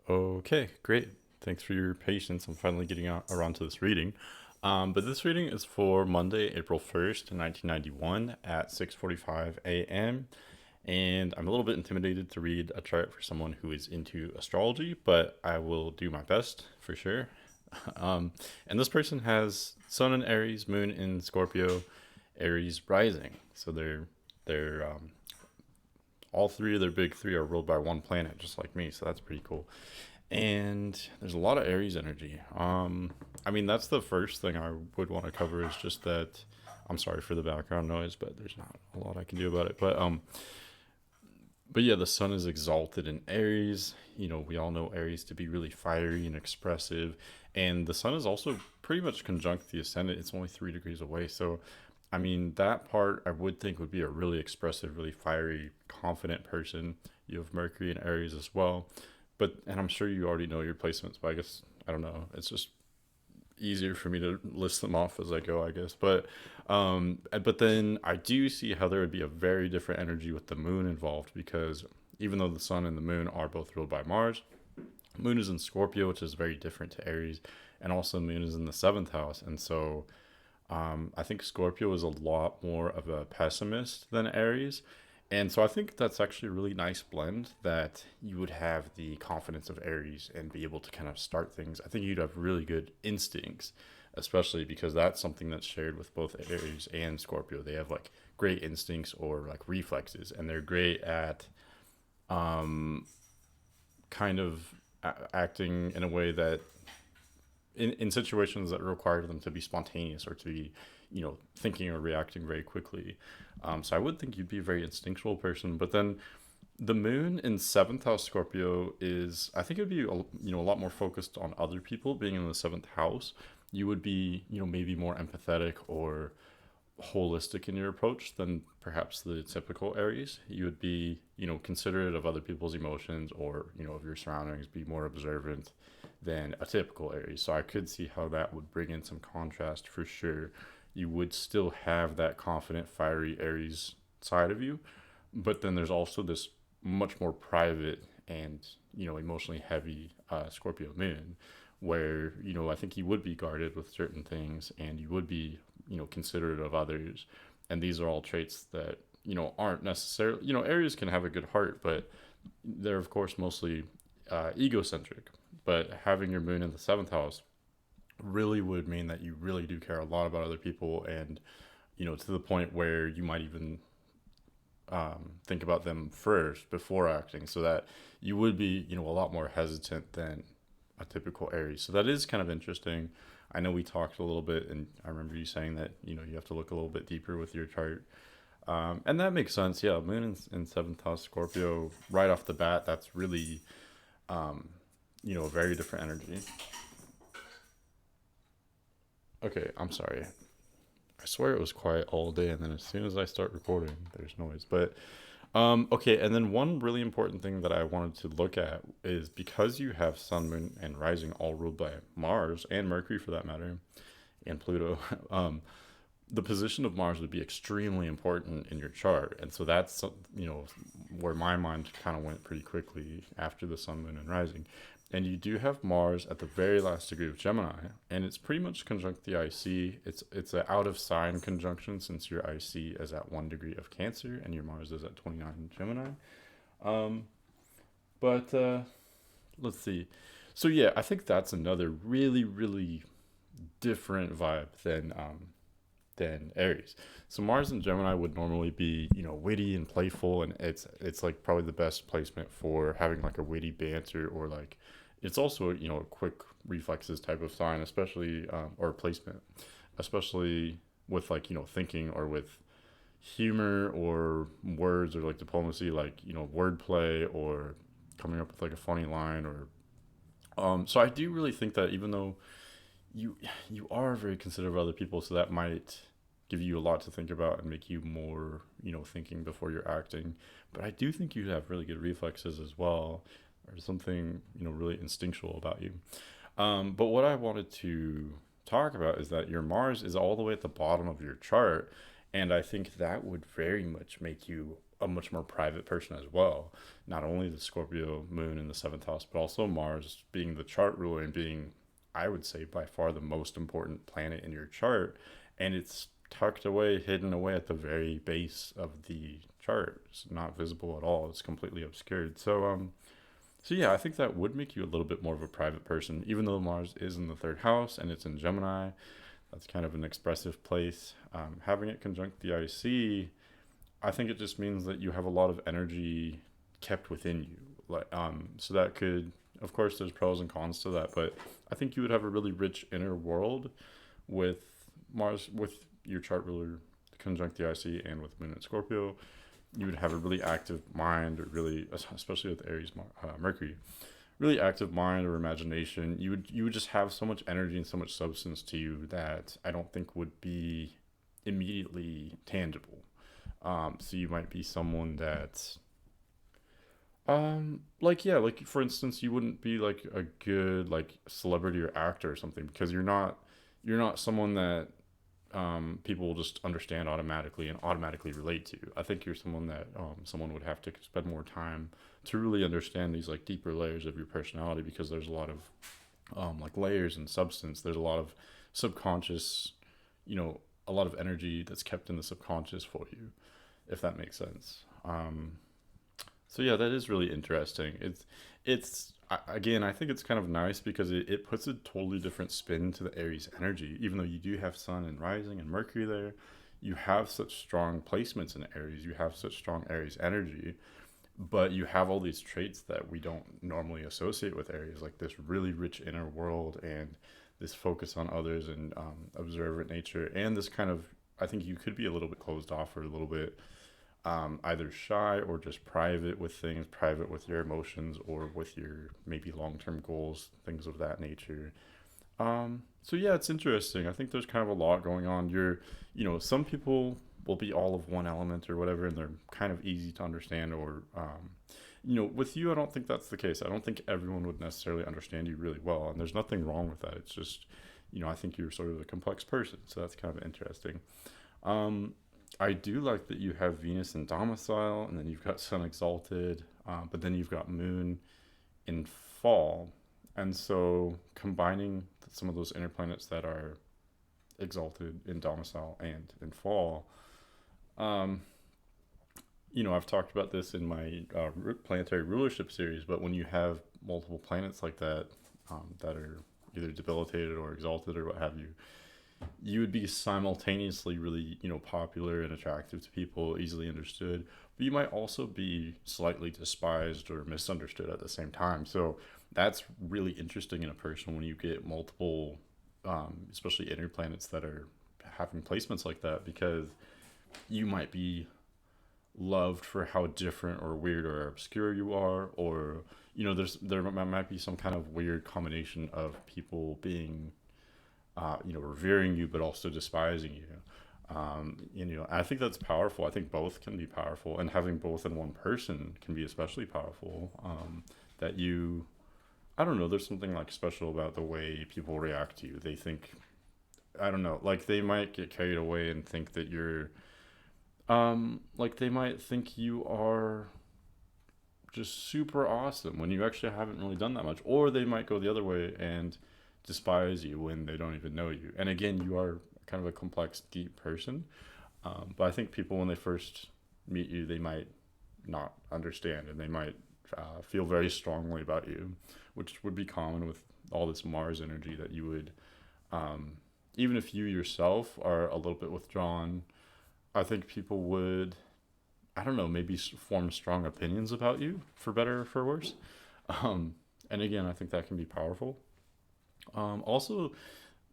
Okay, great. Thanks for your patience. I'm finally getting around to this reading. But this reading is for Monday, April 1st, 1991 at 6:45 a.m. And I'm a little bit intimidated to read a chart for someone who is into astrology, but I will do my best for sure. Um, and this person has Sun in Aries, Moon in Scorpio, Aries rising. So they're all three of their big three are ruled by one planet, just like me. So that's pretty cool. And there's a lot of Aries energy. I mean, that's the first thing I would want to cover is just that. I'm sorry for the background noise, but there's not a lot I can do about it. But yeah, the sun is exalted in Aries. You know, we all know Aries to be really fiery and expressive, and the sun is also pretty much conjunct the ascendant. It's only 3 degrees away, so I mean that part I would think would be a really expressive, really fiery, confident person. You have Mercury in Aries as well, but and I'm sure you already know your placements, but I guess I don't know. It's just easier for me to list them off as I go, I guess. But then I do see how there would be a very different energy with the moon involved because even though the sun and the moon are both ruled by Mars, moon is in Scorpio, which is very different to Aries, and also moon is in the seventh house, and so I think Scorpio is a lot more of a pessimist than Aries. And so I think that's actually a really nice blend that you would have the confidence of Aries and be able to kind of start things. I think you'd have really good instincts, especially because that's something that's shared with both Aries and Scorpio. They have like great instincts or like reflexes, and they're great at um, kind of acting in a way that in situations that require them to be spontaneous or to be, thinking or reacting very quickly. So I would think you'd be a very instinctual person. But then the moon in seventh house Scorpio is, I think it would be, a lot more focused on other people being in the seventh house. You would be, maybe more empathetic or holistic in your approach than perhaps the typical Aries. You would be, considerate of other people's emotions or, of your surroundings, be more observant than a typical Aries. So I could see how that would bring in some contrast for sure. You would still have that confident, fiery Aries side of you, but then there's also this much more private and, emotionally heavy Scorpio moon where, I think you would be guarded with certain things and you would be, considerate of others. And these are all traits that, aren't necessarily, Aries can have a good heart, but they're, of course, mostly egocentric. But having your moon in the seventh house really would mean that you really do care a lot about other people and, to the point where you might even think about them first before acting so that you would be, a lot more hesitant than a typical Aries. So that is kind of interesting. I know we talked a little bit, and I remember you saying that you have to look a little bit deeper with your chart, and that makes sense. Yeah, Moon in seventh house Scorpio right off the bat. That's really a very different energy. Okay, I'm sorry. I swear it was quiet all day, and then as soon as I start recording, there's noise. But okay, and then one really important thing that I wanted to look at is because you have Sun, Moon, and Rising all ruled by Mars and Mercury for that matter, and Pluto, the position of Mars would be extremely important in your chart. And so that's, where my mind kind of went pretty quickly after the Sun, Moon, and Rising. And you do have Mars at the very last degree of Gemini, and it's pretty much conjunct the IC. It's an out of sign conjunction since your IC is at 1 degree of Cancer and your Mars is at 29 in Gemini. Um, but let's see. So yeah, I think that's another really really different vibe than Aries. So Mars and Gemini would normally be, witty and playful, and it's like probably the best placement for having like a witty banter or like it's also a quick reflexes type of sign, especially or placement, especially with like thinking or with humor or words or like diplomacy, like wordplay or coming up with like a funny line or so I do really think that even though you you are very considerate of other people, so that might give you a lot to think about and make you more thinking before you're acting. But I do think you have really good reflexes as well, or something really instinctual about you. But what I wanted to talk about is that your Mars is all the way at the bottom of your chart, and I think that would very much make you a much more private person as well. Not only the Scorpio moon in the seventh house, but also Mars being the chart ruler and being, I would say, by far the most important planet in your chart. And it's tucked away, hidden away at the very base of the chart. It's not visible at all. It's completely obscured. So yeah, I think that would make you a little bit more of a private person, even though Mars is in the third house and it's in Gemini. That's kind of an expressive place. Having it conjunct the IC, I think it just means that you have a lot of energy kept within you. So that could, of course, there's pros and cons to that, but I think you would have a really rich inner world with Mars, with your chart ruler conjunct the IC, and with Moon and Scorpio. You would have a really active mind, or really, especially with Aries, Mercury, really active mind or imagination. You would just have so much energy and so much substance to you that I don't think would be immediately tangible. So you might be someone that, like, yeah, like for instance, you wouldn't be like a good like celebrity or actor or something, because you're not someone that people will just understand automatically and automatically relate to. I think you're someone that someone would have to spend more time to really understand these like deeper layers of your personality, because there's a lot of like layers and substance. There's a lot of subconscious, you know, a lot of energy that's kept in the subconscious for you, if that makes sense. So yeah, that is really interesting. Again, I think it's kind of nice because it puts a totally different spin to the Aries energy. Even though you do have Sun and Rising and Mercury there, you have such strong placements in Aries. You have such strong Aries energy, but you have all these traits that we don't normally associate with Aries, like this really rich inner world and this focus on others and observant nature, and this kind of, I think you could be a little bit closed off or a little bit either shy or just private with things, private with your emotions or with your maybe long term goals, things of that nature. So yeah, it's interesting. I think there's kind of a lot going on. Some people will be all of one element or whatever, and they're kind of easy to understand. Or, with you, I don't think that's the case. I don't think everyone would necessarily understand you really well, and there's nothing wrong with that. It's just, I think you're sort of a complex person, so that's kind of interesting. Um, I do like that you have Venus in domicile, and then you've got Sun exalted, but then you've got Moon in fall. And so combining some of those inner planets that are exalted in domicile and in fall, um, I've talked about this in my planetary rulership series, but when you have multiple planets like that, that are either debilitated or exalted or what have you, you would be simultaneously really, popular and attractive to people, easily understood, but you might also be slightly despised or misunderstood at the same time. So that's really interesting in a person when you get multiple, especially inner planets that are having placements like that, because you might be loved for how different or weird or obscure you are, or there might be some kind of weird combination of people being revering you but also despising you. I think that's powerful. I think both can be powerful, and having both in one person can be especially powerful. That you, I don't know, there's something like special about the way people react to you. They think, I don't know, like they might get carried away and think that you're, like they might think you are just super awesome when you actually haven't really done that much, or they might go the other way and despise you when they don't even know you. And again, you are kind of a complex, deep person. But I think people, when they first meet you, they might not understand, and they might feel very strongly about you, which would be common with all this Mars energy, that you would, even if you yourself are a little bit withdrawn, I think people would, I don't know, maybe form strong opinions about you, for better or for worse. And again, I think that can be powerful. Also,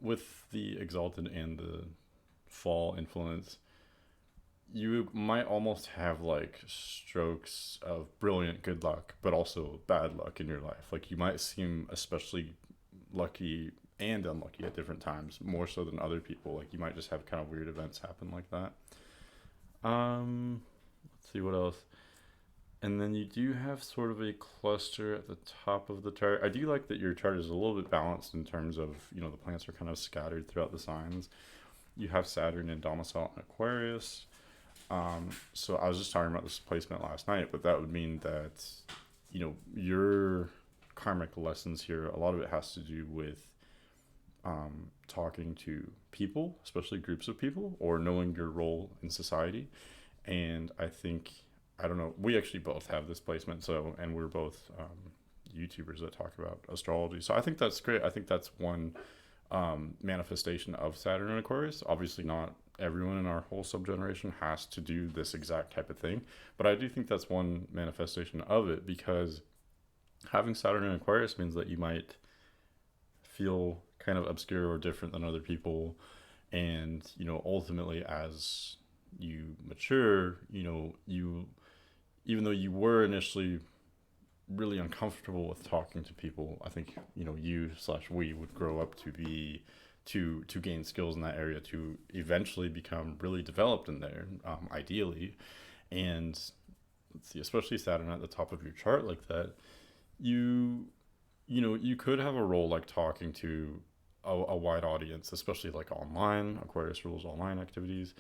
with the exalted and the fall influence, you might almost have like strokes of brilliant good luck, but also bad luck in your life. Like you might seem especially lucky and unlucky at different times, more so than other people. Like you might just have kind of weird events happen like that. Let's see what else. And then you do have sort of a cluster at the top of the chart. I do like that your chart is a little bit balanced in terms of, the planets are kind of scattered throughout the signs. You have Saturn in domicile in Aquarius. So I was just talking about this placement last night, but that would mean that, your karmic lessons here, a lot of it has to do with talking to people, especially groups of people, or knowing your role in society. And I think, I don't know, we actually both have this placement, so, and we're both YouTubers that talk about astrology. So I think that's great. I think that's one manifestation of Saturn in Aquarius. Obviously, not everyone in our whole subgeneration has to do this exact type of thing, but I do think that's one manifestation of it, because having Saturn in Aquarius means that you might feel kind of obscure or different than other people. And, ultimately, as you mature, even though you were initially really uncomfortable with talking to people, I think, you slash we would grow up to be to gain skills in that area, to eventually become really developed in there, ideally. And let's see, especially Saturn at the top of your chart like that, you you could have a role like talking to a wide audience, especially like online. Aquarius rules online activities.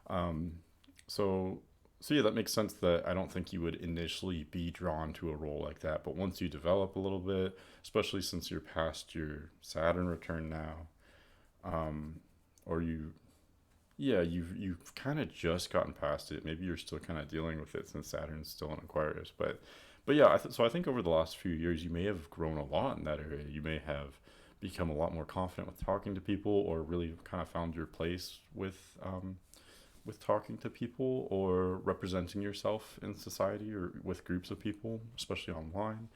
Um, so yeah, that makes sense that I don't think you would initially be drawn to a role like that. But once you develop a little bit, especially since you're past your Saturn return now, um, or yeah, you've kind of just gotten past it. Maybe you're still kind of dealing with it since Saturn's still in Aquarius, but yeah, so I think over the last few years you may have grown a lot in that area. You may have become a lot more confident with talking to people, or really kind of found your place with talking to people, or representing yourself in society or with groups of people, especially online.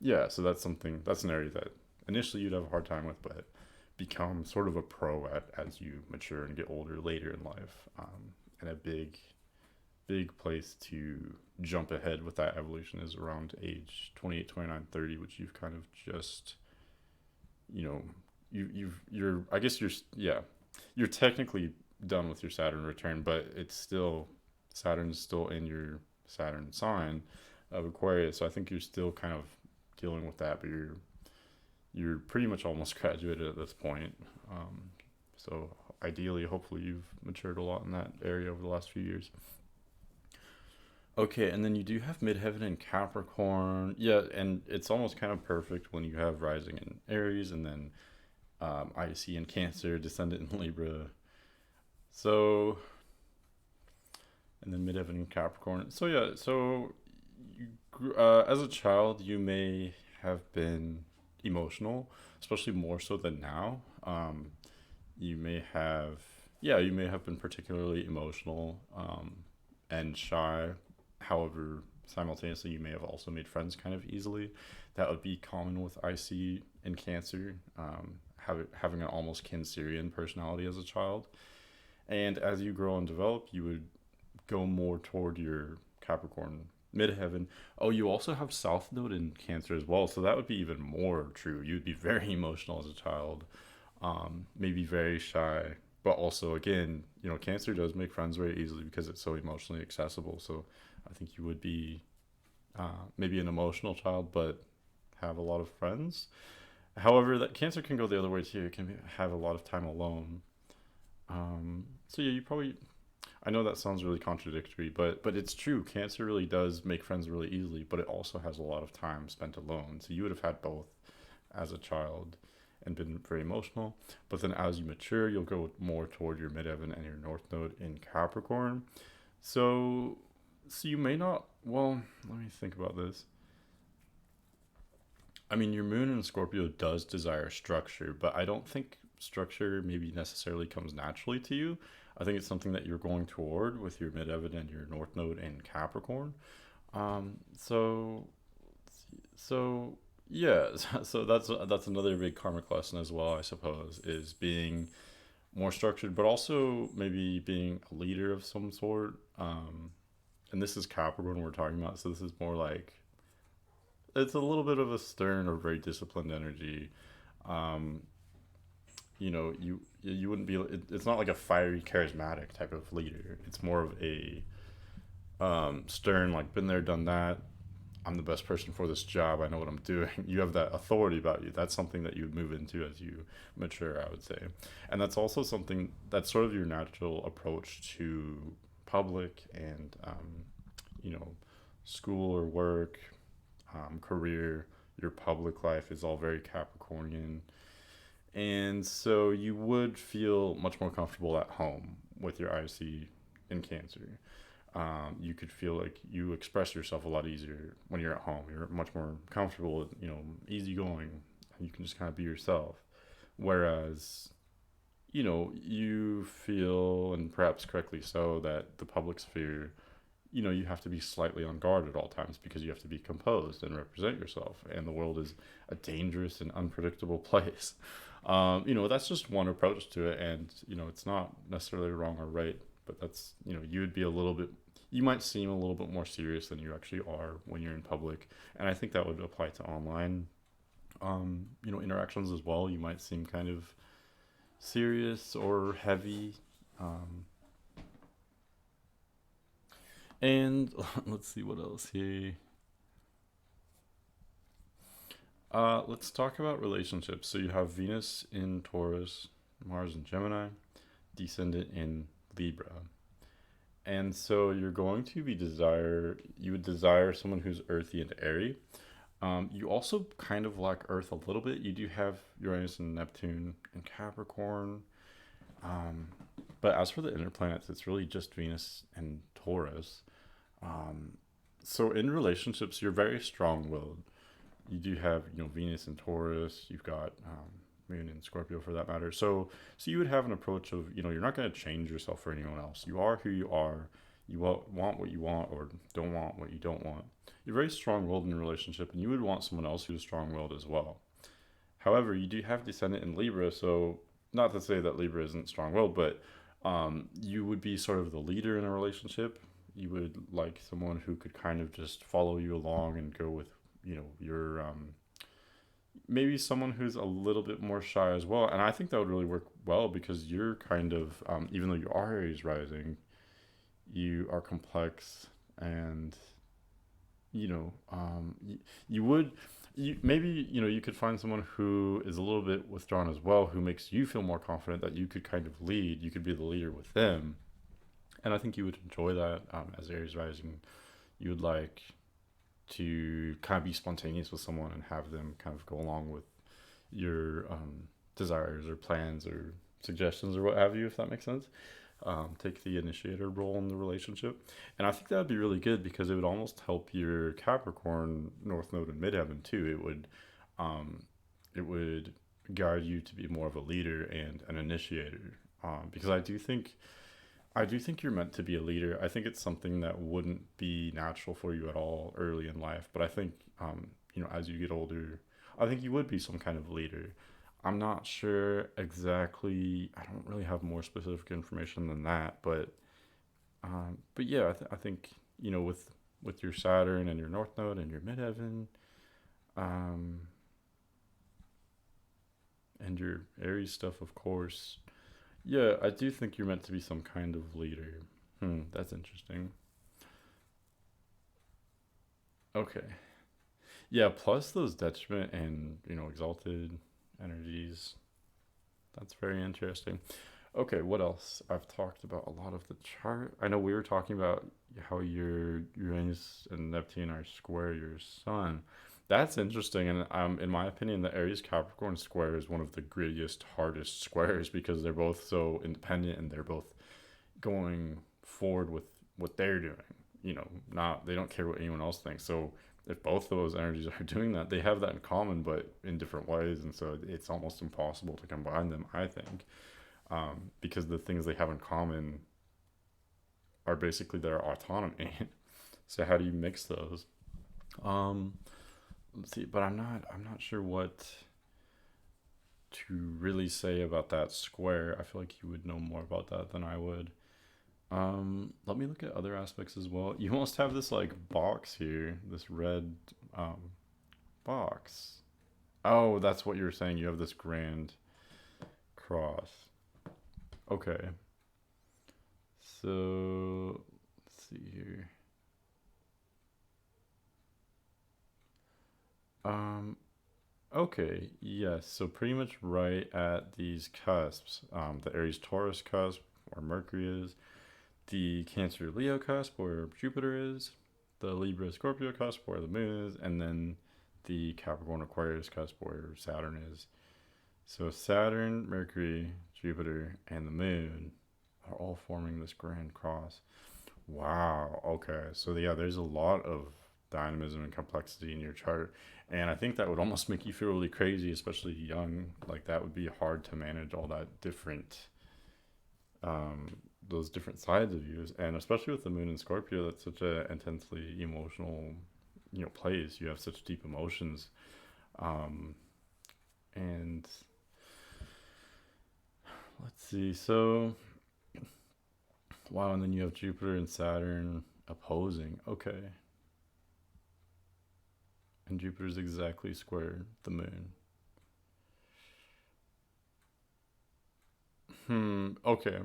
Yeah, so that's an area that initially you'd have a hard time with, but become sort of a pro at as you mature and get older later in life. And a big place to jump ahead with that evolution is around age 28, 29, 30, which you've kind of just, you know, you're, I guess yeah, you're technically done with your Saturn return, but Saturn's still in your Saturn sign of Aquarius. So I think you're still kind of dealing with that, but you're pretty much almost graduated at this point. So ideally, hopefully, you've matured a lot in that area over the last few years. Okay, and then you do have midheaven in Capricorn. Yeah, and it's almost kind of perfect when you have rising in Aries, and then IC in Cancer, descendant in Libra. So, and then midheaven in Capricorn. So yeah, so as a child, you may have been emotional, especially more so than now. You may have, yeah, you may have been particularly emotional, and shy. However, simultaneously, you may have also made friends kind of easily. That would be common with IC and Cancer, having an almost Cancerian personality as a child. And as you grow and develop, you would go more toward your Capricorn midheaven. Oh, you also have South Node in Cancer as well, so that would be even more true. You'd be very emotional as a child, maybe very shy, but also, again, Cancer does make friends very easily because it's so emotionally accessible. So I think you would be maybe an emotional child, but have a lot of friends. However, that Cancer can go the other way too. It can have a lot of time alone. So yeah, you probably. I know that sounds really contradictory, but it's true. Cancer really does make friends really easily, but it also has a lot of time spent alone. So you would have had both as a child and been very emotional. But then as you mature, you'll go more toward your midheaven and your north node in Capricorn. So you may not. Well, let me think about this. I mean, your moon in Scorpio does desire structure, but I don't think structure maybe necessarily comes naturally to you. I think it's something that you're going toward with your midheaven and your north node in Capricorn. So yeah, so that's another big karmic lesson as well, I suppose, is being more structured, but also maybe being a leader of some sort. And this is Capricorn we're talking about, so this is more like it's a little bit of a stern or very disciplined energy. Um, you wouldn't be. It's not like a fiery, charismatic type of leader. It's more of a stern, like been there, done that. I'm the best person for this job. I know what I'm doing. You have that authority about you. That's something that you would move into as you mature, I would say. And that's also something that's sort of your natural approach to public and you know, school or work, career, your public life is all very Capricornian. And so you would feel much more comfortable at home with your IC in Cancer. You could feel like you express yourself a lot easier when you're at home. You're much more comfortable, you know, easygoing. You can just kind of be yourself. Whereas, you know, you feel, and perhaps correctly so, that the public sphere, you know, you have to be slightly on guard at all times because you have to be composed and represent yourself. And the world is a dangerous and unpredictable place. You know, that's just one approach to it. And, you know, it's not necessarily wrong or right, but that's, you know, you would be a little bit, you might seem a little bit more serious than you actually are when you're in public. And I think that would apply to online, you know, interactions as well. You might seem kind of serious or heavy. Um, and let's see what else here. Let's talk about relationships. So you have Venus in Taurus, Mars in Gemini, descendant in Libra. And so you're going to be you would desire someone who's earthy and airy. You also kind of like Earth a little bit. You do have Uranus and Neptune and Capricorn. Um, but as for the inner planets, it's really just Venus and Taurus. Um, so in relationships, you're very strong-willed. You do have, you know, Venus and Taurus. You've got Moon and Scorpio for that matter. So you would have an approach of, you know, you're not going to change yourself for anyone else. You are who you are. You want what you want or don't want what you don't want. You're very strong-willed in a relationship, and you would want someone else who's strong-willed as well. However, you do have descendant in Libra, so not to say that Libra isn't strong-willed, but you would be sort of the leader in a relationship. You would like someone who could kind of just follow you along and go with, you know, your maybe someone who's a little bit more shy as well. And I think that would really work well because you're kind of, even though you are Aries rising, you are complex and, you know, you would, maybe, you know, you could find someone who is a little bit withdrawn as well, who makes you feel more confident that you could kind of lead. You could be the leader with them. And I think you would enjoy that as Aries rising. You would like to kind of be spontaneous with someone and have them kind of go along with your desires or plans or suggestions or what have you, if that makes sense. Take the initiator role in the relationship. And I think that would be really good because it would almost help your Capricorn North Node and Midheaven too. Um, it would guide you to be more of a leader and an initiator. Because I do think you're meant to be a leader. I think it's something that wouldn't be natural for you at all early in life. But I think, you know, as you get older, I think you would be some kind of leader. I'm not sure exactly. I don't really have more specific information than that. But yeah, I think you know with your Saturn and your North Node and your Midheaven, um, and your Aries stuff, of course. Yeah, I do think you're meant to be some kind of leader. That's interesting. Okay. Yeah, plus those detriment and, you know, exalted energies. That's very interesting. Okay, what else? I've talked about a lot of the chart. I know we were talking about how your Uranus and Neptune are square your sun. That's interesting, and in my opinion, the Aries Capricorn square is one of the grittiest, hardest squares because they're both so independent and they're both going forward with what they're doing. You know, not they don't care what anyone else thinks. So if both of those energies are doing that, they have that in common, but in different ways, and so it's almost impossible to combine them. I think because the things they have in common are basically their autonomy. So how do you mix those? Um, let's see, but I'm not sure what to really say about that square. I feel like you would know more about that than I would. Let me look at other aspects as well. You almost have this like box here, this red um box. Oh, that's what you're saying. You have this grand cross. Okay. So let's see here. Um, okay, yes. So pretty much right at these cusps, the Aries Taurus cusp, where Mercury is, the Cancer Leo cusp where Jupiter is, the Libra Scorpio cusp where the moon is, and then the Capricorn Aquarius cusp where Saturn is. So Saturn, Mercury, Jupiter, and the moon are all forming this grand cross. Wow. Okay. So yeah, there's a lot of dynamism and complexity in your chart, and I think that would almost make you feel really crazy, especially young. Like that would be hard to manage all that different, um, those different sides of you, and especially with the moon in Scorpio, that's such a intensely emotional, place. You have such deep emotions, um, and let's see. So wow, and then you have Jupiter and Saturn opposing. Okay. And Jupiter's exactly square the moon. Okay.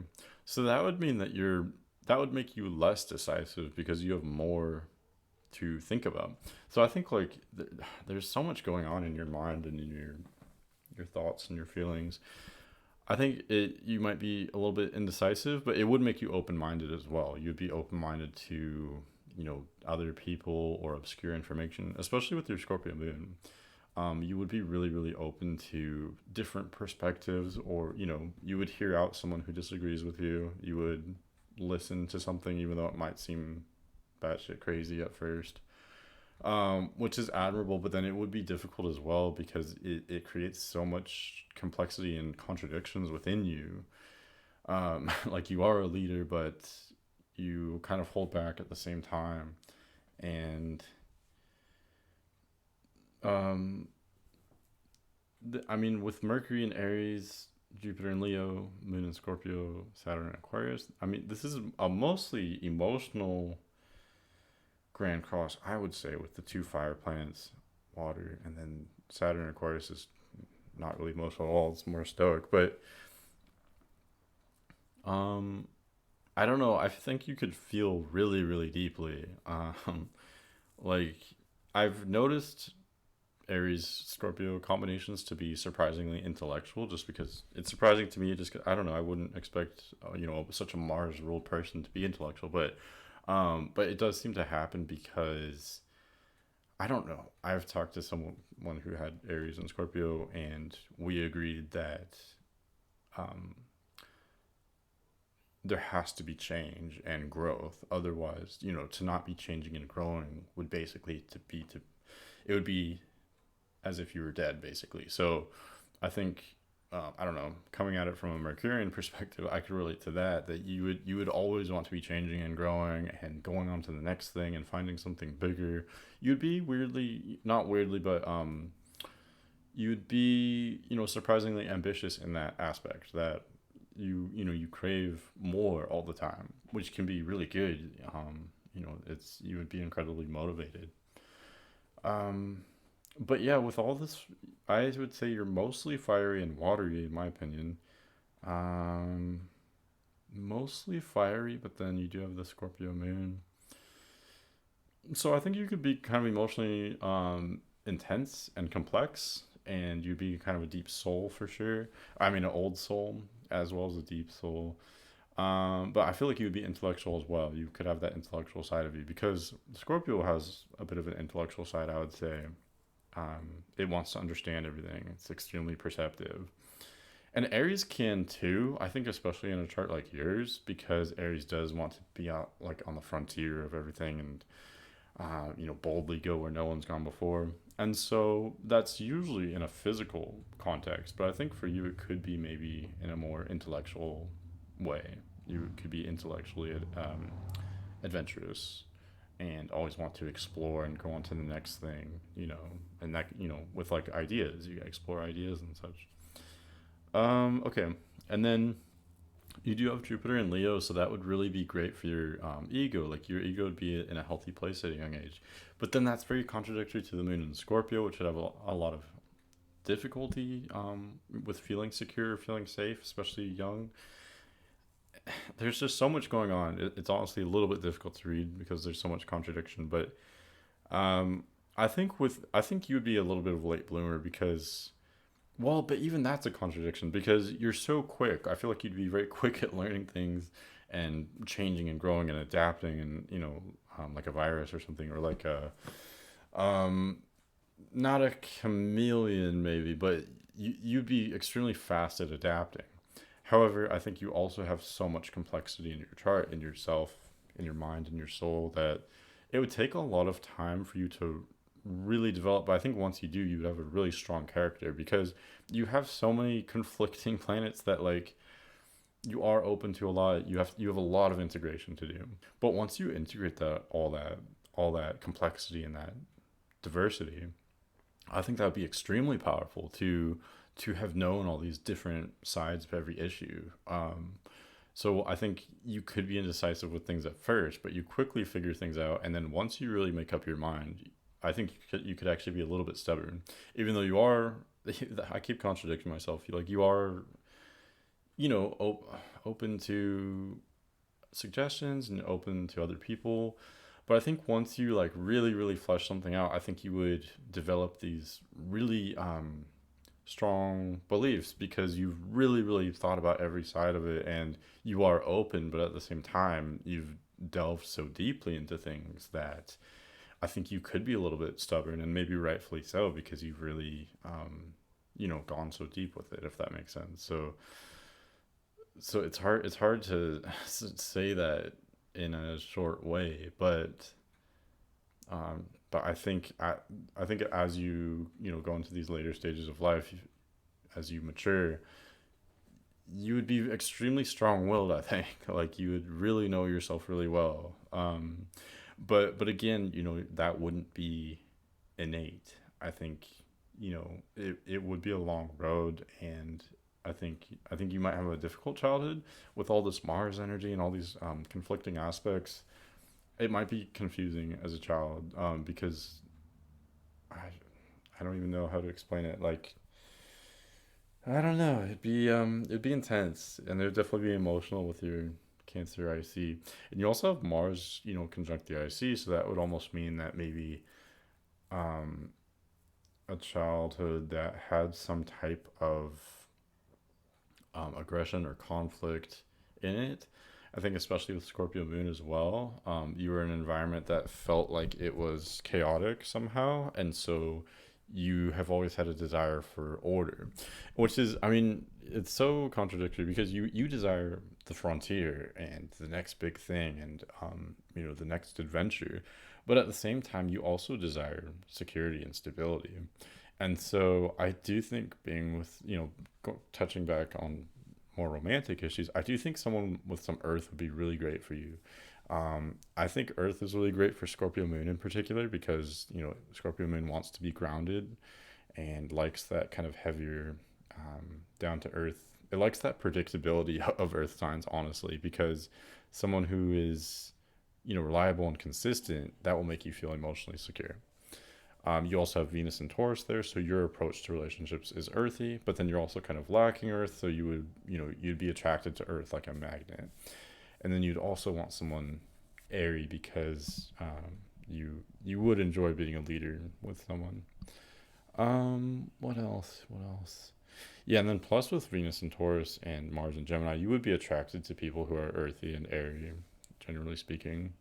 So that would mean that would make you less decisive because you have more to think about. So I think like there's so much going on in your mind and in your thoughts and your feelings. I think you might be a little bit indecisive, but it would make you open-minded as well. You'd be open-minded to, other people or obscure information, especially with your Scorpio moon. You would be really, really open to different perspectives, or, you would hear out someone who disagrees with you. You would listen to something even though it might seem batshit crazy at first, which is admirable, but then it would be difficult as well because it creates so much complexity and contradictions within you. Like you are a leader, but you kind of hold back at the same time. And um, I mean, with Mercury in Aries, Jupiter in Leo, Moon in Scorpio, Saturn in Aquarius, I mean, this is a mostly emotional Grand Cross, I would say, with the two fire planets, water, and then Saturn in Aquarius is not really emotional at all. It's more stoic, but um, I don't know. I think you could feel really, really deeply. Like I've noticed Aries Scorpio combinations to be surprisingly intellectual, just because it's surprising to me. Just I don't know. I wouldn't expect such a Mars ruled person to be intellectual, but it does seem to happen because I don't know. I've talked to someone who had Aries and Scorpio, and we agreed that um, there has to be change and growth. Otherwise, to not be changing and growing would basically it would be as if you were dead, basically. So I think I don't know, coming at it from a Mercurian perspective, I could relate to that. That you would always want to be changing and growing and going on to the next thing and finding something bigger. You'd be weirdly, not weirdly, but you'd be surprisingly ambitious in that aspect. That you crave more all the time, which can be really good. It's you would be incredibly motivated. Um, but yeah, with all this, I would say you're mostly fiery and watery, in my opinion. Um, Mostly fiery, but then you do have the Scorpio moon. So I think you could be kind of emotionally intense and complex, and you'd be kind of a deep soul for sure. I mean, an old soul as well as a deep soul. But I feel like you would be intellectual as well. You could have that intellectual side of you because Scorpio has a bit of an intellectual side, I would say. It wants to understand everything. It's extremely perceptive. And Aries can too, I think, especially in a chart like yours, because Aries does want to be out like on the frontier of everything and boldly go where no one's gone before. And so that's usually in a physical context, but I think for you it could be maybe in a more intellectual way. You could be intellectually adventurous and always want to explore and go on to the next thing, and that, with like ideas, you explore ideas and such. Okay. And then you do have Jupiter in Leo, so that would really be great for your ego. Like your ego would be in a healthy place at a young age. But then that's very contradictory to the moon in Scorpio, which would have a lot of difficulty with feeling secure, feeling safe, especially young. There's just so much going on. It's honestly a little bit difficult to read because there's so much contradiction. But um, I think you would be a little bit of a late bloomer because well, but even that's a contradiction because you're so quick. I feel like you'd be very quick at learning things and changing and growing and adapting, and like a virus or something, or like a um not a chameleon maybe, but you'd be extremely fast at adapting. However, I think you also have so much complexity in your chart, in yourself, in your mind, in your soul, that it would take a lot of time for you to really develop. But I think once you do, you would have a really strong character, because you have so many conflicting planets that, like, you are open to a lot. You have a lot of integration to do. But once you integrate that complexity and that diversity, I think that would be extremely powerful to have known all these different sides of every issue. So I think you could be indecisive with things at first, but you quickly figure things out, and then once you really make up your mind, I think you could actually be a little bit stubborn, even though you are. I keep contradicting myself. Like, you are, open to suggestions and open to other people. But I think once you, like, really, really flesh something out, I think you would develop these really strong beliefs, because you've really, really thought about every side of it, and you are open, but at the same time, you've delved so deeply into things that I think you could be a little bit stubborn, and maybe rightfully so, because you've really, gone so deep with it, if that makes sense. So it's hard to say that in a short way, but I think as you go into these later stages of life, as you mature, you would be extremely strong-willed. I think like you would really know yourself really well. But again, that wouldn't be innate. I think it would be a long road, and I think you might have a difficult childhood with all this Mars energy and all these conflicting aspects. It might be confusing as a child, because I I don't even know how to explain it. Like, I don't know. It'd be intense, and it'd definitely be emotional with your Cancer IC, and you also have Mars, conjunct the IC, so that would almost mean that maybe um a childhood that had some type of aggression or conflict in it. I think especially with Scorpio Moon as well, you were in an environment that felt like it was chaotic somehow, and so you have always had a desire for order, which is, I mean, it's so contradictory, because you desire the frontier and the next big thing, and the next adventure, but at the same time you also desire security and stability. And so I do think, being with, touching back on more romantic issues, I do think someone with some earth would be really great for you. I think earth is really great for Scorpio Moon in particular, because, Scorpio Moon wants to be grounded and likes that kind of heavier, down to earth. It likes that predictability of earth signs, honestly, because someone who is, reliable and consistent, that will make you feel emotionally secure. You also have Venus and Taurus there, so your approach to relationships is earthy, but then you're also kind of lacking earth, so you'd be attracted to earth like a magnet. And then you'd also want someone airy, because you would enjoy being a leader with someone. What else? What else? Yeah, and then plus with Venus and Taurus and Mars and Gemini, you would be attracted to people who are earthy and airy, generally speaking.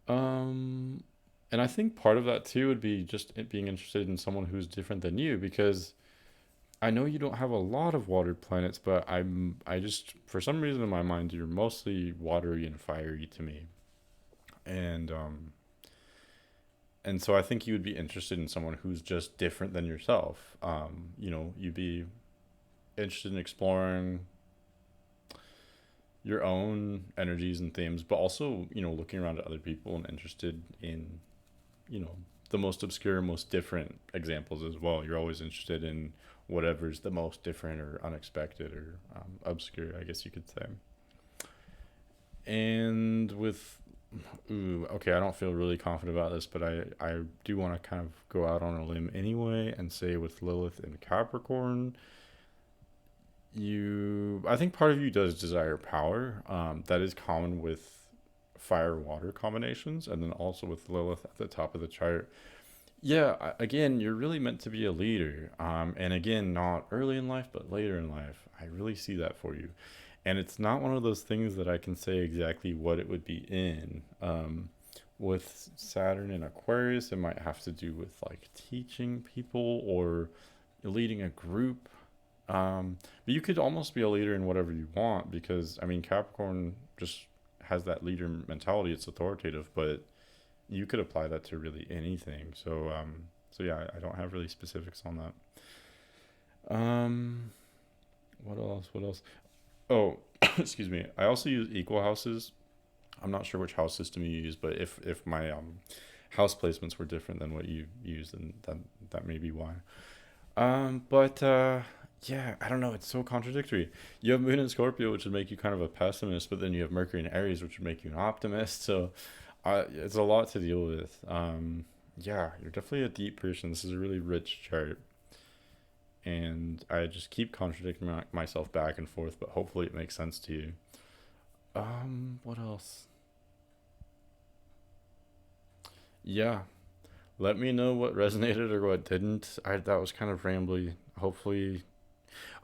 Um, and I think part of that too would be just it being interested in someone who's different than you, because I know you don't have a lot of water planets, but I just, for some reason in my mind, you're mostly watery and fiery to me. And and so I think you would be interested in someone who's just different than yourself. You'd be interested in exploring your own energies and themes, but also, looking around at other people and interested in, you know, the most obscure, most different examples as well. You're always interested in whatever's the most different or unexpected or obscure, I guess you could say. And with, ooh, okay, I don't feel really confident about this, but I do want to kind of go out on a limb anyway and say, with Lilith and Capricorn, I think part of you does desire power. That is common with fire water combinations, and then also with Lilith at the top of the chart. Yeah, again, you're really meant to be a leader. And again, not early in life, but later in life. I really see that for you. and it's not one of those things that I can say exactly what it would be in. With Saturn in Aquarius, it might have to do with like teaching people or leading a group. But you could almost be a leader in whatever you want because, I mean, Capricorn just has that leader mentality. It's authoritative, but you could apply that to really anything. So yeah, I don't have really specifics on that. What else? What else? Oh, excuse me. I also use equal houses. I'm not sure which house system you use, but if my house placements were different than what you use, then that may be why. But yeah, I don't know. It's so contradictory. You have Moon in Scorpio, which would make you kind of a pessimist, but then you have Mercury in Aries, which would make you an optimist. So, it's a lot to deal with. Yeah, you're definitely a deep person. This is a really rich chart, and I just keep contradicting myself back and forth, but hopefully it makes sense to you. What else? Yeah, let me know what resonated or what didn't. That was kind of rambly. Hopefully.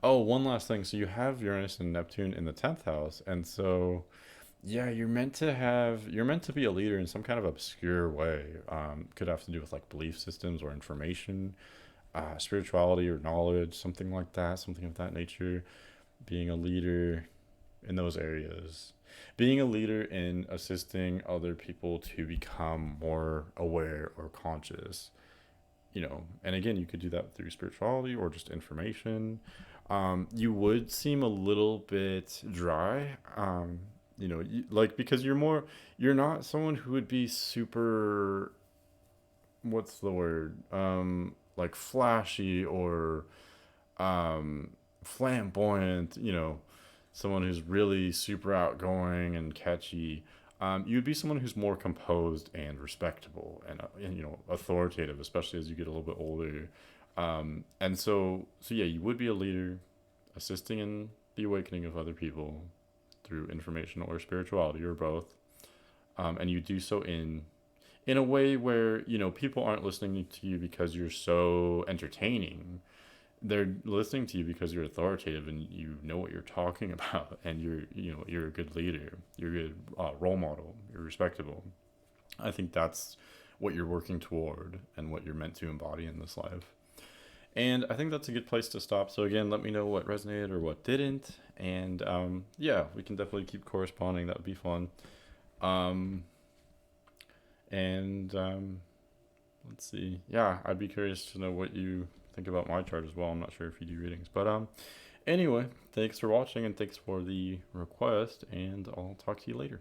Oh, one last thing. So you have Uranus and Neptune in the 10th house, and so yeah, you're meant to be a leader in some kind of obscure way. Could have to do with like belief systems or information, spirituality or knowledge, something like that, something of that nature. Being a leader in those areas, being a leader in assisting other people to become more aware or conscious, and again, you could do that through spirituality or just information. You would seem a little bit dry, like because you're not someone who would be super, what's the word, like flashy or um, flamboyant, someone who's really super outgoing and catchy. You'd be someone who's more composed and respectable and authoritative, especially as you get a little bit older. And so yeah, you would be a leader, assisting in the awakening of other people through information or spirituality or both. And you do so in a way where people aren't listening to you because you're so entertaining. They're listening to you because you're authoritative and you know what you're talking about, and you're a good leader, you're a good role model, you're respectable. I think that's what you're working toward and what you're meant to embody in this life. And I think that's a good place to stop. So again, let me know what resonated or what didn't, and yeah, we can definitely keep corresponding. That would be fun. um, and let's see. Yeah, I'd be curious to know what you think about my chart as well. I'm not sure if you do readings, but anyway, thanks for watching and thanks for the request, and I'll talk to you later.